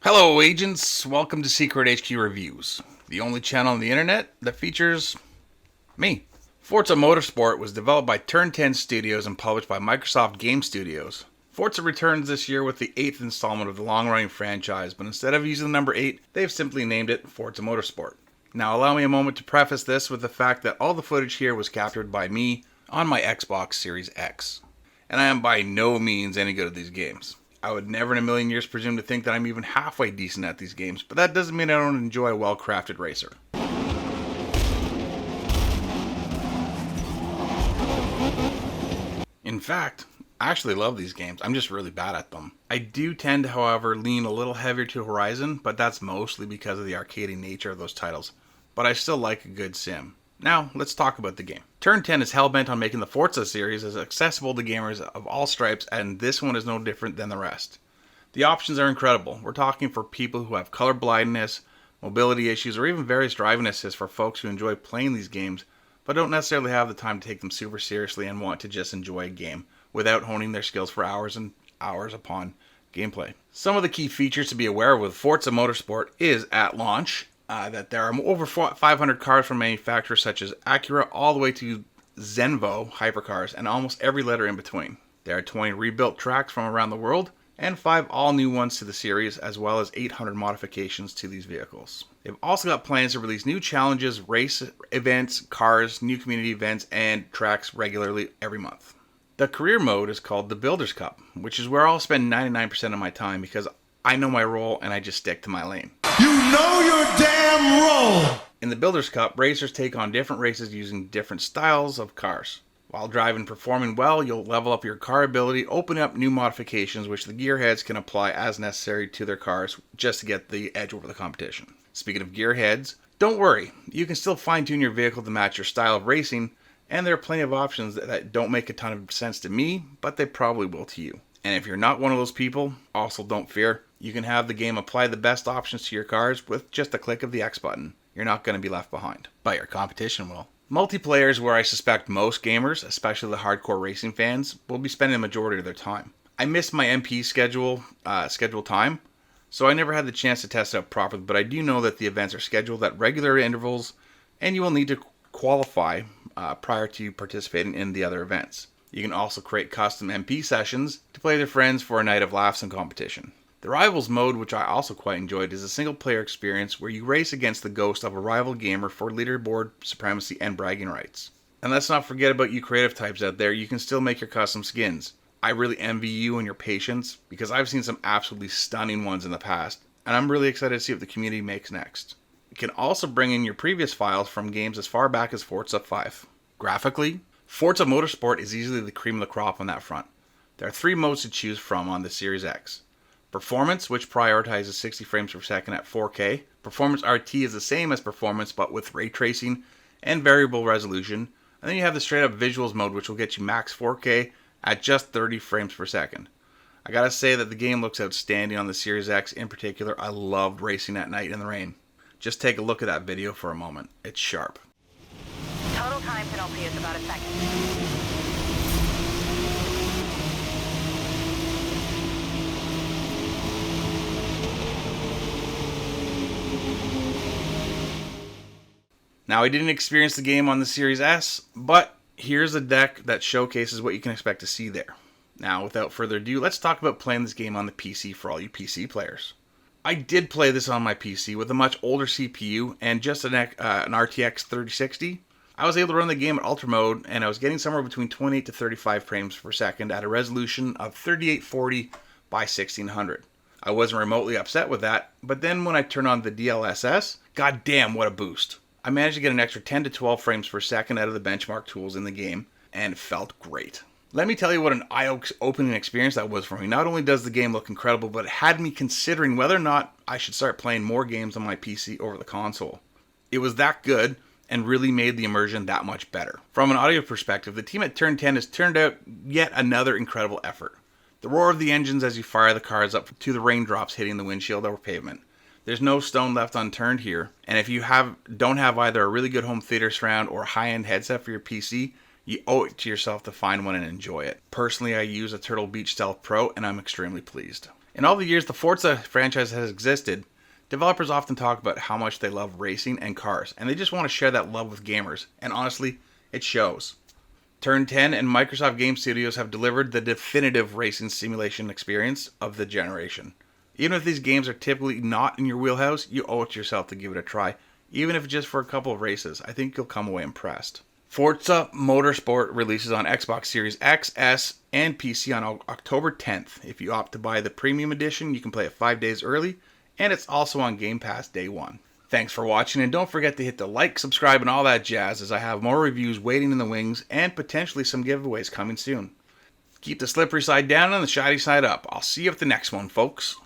Hello agents, welcome to Secret HQ Reviews, the only channel on the internet that features me. Forza Motorsport was developed by Turn 10 Studios and published by Microsoft Game Studios. Forza returns this year with the 8th installment of the long-running franchise, but instead of using the number 8, they've simply named it Forza Motorsport. Now allow me a moment to preface this with the fact that all the footage here was captured by me on my Xbox Series X. And I am by no means any good at these games. I would never in a million years presume to think that I'm even halfway decent at these games, but that doesn't mean I don't enjoy a well-crafted racer. In fact, I actually love these games. I'm just really bad at them. I do tend to, however, lean a little heavier to Horizon, but that's mostly because of the arcadey nature of those titles. But I still like a good sim. Now, let's talk about the game. Turn 10 is hell-bent on making the Forza series as accessible to gamers of all stripes, and this one is no different than the rest. The options are incredible. We're talking for people who have color blindness, mobility issues, or even various driving assists for folks who enjoy playing these games, but don't necessarily have the time to take them super seriously and want to just enjoy a game without honing their skills for hours and hours upon gameplay. Some of the key features to be aware of with Forza Motorsport is, at launch, that there are over 500 cars from manufacturers such as Acura all the way to Zenvo hypercars and almost every letter in between. There are 20 rebuilt tracks from around the world and 5 all new ones to the series, as well as 800 modifications to these vehicles. They've also got plans to release new challenges, race events, cars, new community events, and tracks regularly every month. The career mode is called the Builders Cup, which is where I'll spend 99% of my time because I know my role and I just stick to my lane. You know your damn role! In the Builders Cup, racers take on different races using different styles of cars. While driving and performing well, you'll level up your car ability, opening up new modifications which the gearheads can apply as necessary to their cars just to get the edge over the competition. Speaking of gearheads, don't worry, you can still fine-tune your vehicle to match your style of racing, and there are plenty of options that don't make a ton of sense to me, but they probably will to you. And if you're not one of those people, also don't fear. You can have the game apply the best options to your cars with just a click of the X button. You're not going to be left behind, but your competition will. Multiplayer is where I suspect most gamers, especially the hardcore racing fans, will be spending the majority of their time. I missed my MP scheduled time, so I never had the chance to test it out properly, but I do know that the events are scheduled at regular intervals, and you will need to qualify prior to participating in the other events. You can also create custom MP sessions to play with your friends for a night of laughs and competition. The Rivals mode, which I also quite enjoyed, is a single-player experience where you race against the ghost of a rival gamer for leaderboard supremacy and bragging rights. And let's not forget about you creative types out there, you can still make your custom skins. I really envy you and your patience, because I've seen some absolutely stunning ones in the past, and I'm really excited to see what the community makes next. You can also bring in your previous files from games as far back as Forza 5. Graphically, Forza Motorsport is easily the cream of the crop on that front. There are 3 modes to choose from on the Series X. Performance, which prioritizes 60 frames per second at 4K. Performance RT is the same as Performance, but with ray tracing and variable resolution. And then you have the straight up visuals mode, which will get you max 4K at just 30 frames per second. I gotta say that the game looks outstanding on the Series X. In particular, I loved racing at night in the rain. Just take a look at that video for a moment. It's sharp. Total time penalty is about a second. Now, I didn't experience the game on the Series S, but here's a deck that showcases what you can expect to see there. Now, without further ado, let's talk about playing this game on the PC for all you PC players. I did play this on my PC with a much older CPU and just an RTX 3060. I was able to run the game at Ultra mode, and I was getting somewhere between 28 to 35 frames per second at a resolution of 3840 by 1600. I wasn't remotely upset with that, but then when I turned on the DLSS, goddamn what a boost. I managed to get an extra 10 to 12 frames per second out of the benchmark tools in the game, and it felt great. Let me tell you what an eye-opening experience that was for me. Not only does the game look incredible, but it had me considering whether or not I should start playing more games on my PC over the console. It was that good, and really made the immersion that much better. From an audio perspective, the team at Turn 10 has turned out yet another incredible effort. The roar of the engines as you fire the cars up to the raindrops hitting the windshield or pavement. There's no stone left unturned here, and if you don't have either a really good home theater surround or a high-end headset for your PC, you owe it to yourself to find one and enjoy it. Personally, I use a Turtle Beach Stealth Pro, and I'm extremely pleased. In all the years the Forza franchise has existed, developers often talk about how much they love racing and cars, and they just want to share that love with gamers, and honestly, it shows. Turn 10 and Microsoft Game Studios have delivered the definitive racing simulation experience of the generation. Even if these games are typically not in your wheelhouse, you owe it to yourself to give it a try, even if it's just for a couple of races. I think you'll come away impressed. Forza Motorsport releases on Xbox Series X, S, and PC on October 10th. If you opt to buy the premium edition, you can play it 5 days early, and it's also on Game Pass day 1. Thanks for watching, and don't forget to hit the like, subscribe, and all that jazz, as I have more reviews waiting in the wings and potentially some giveaways coming soon. Keep the slippery side down and the shiny side up. I'll see you at the next one, folks.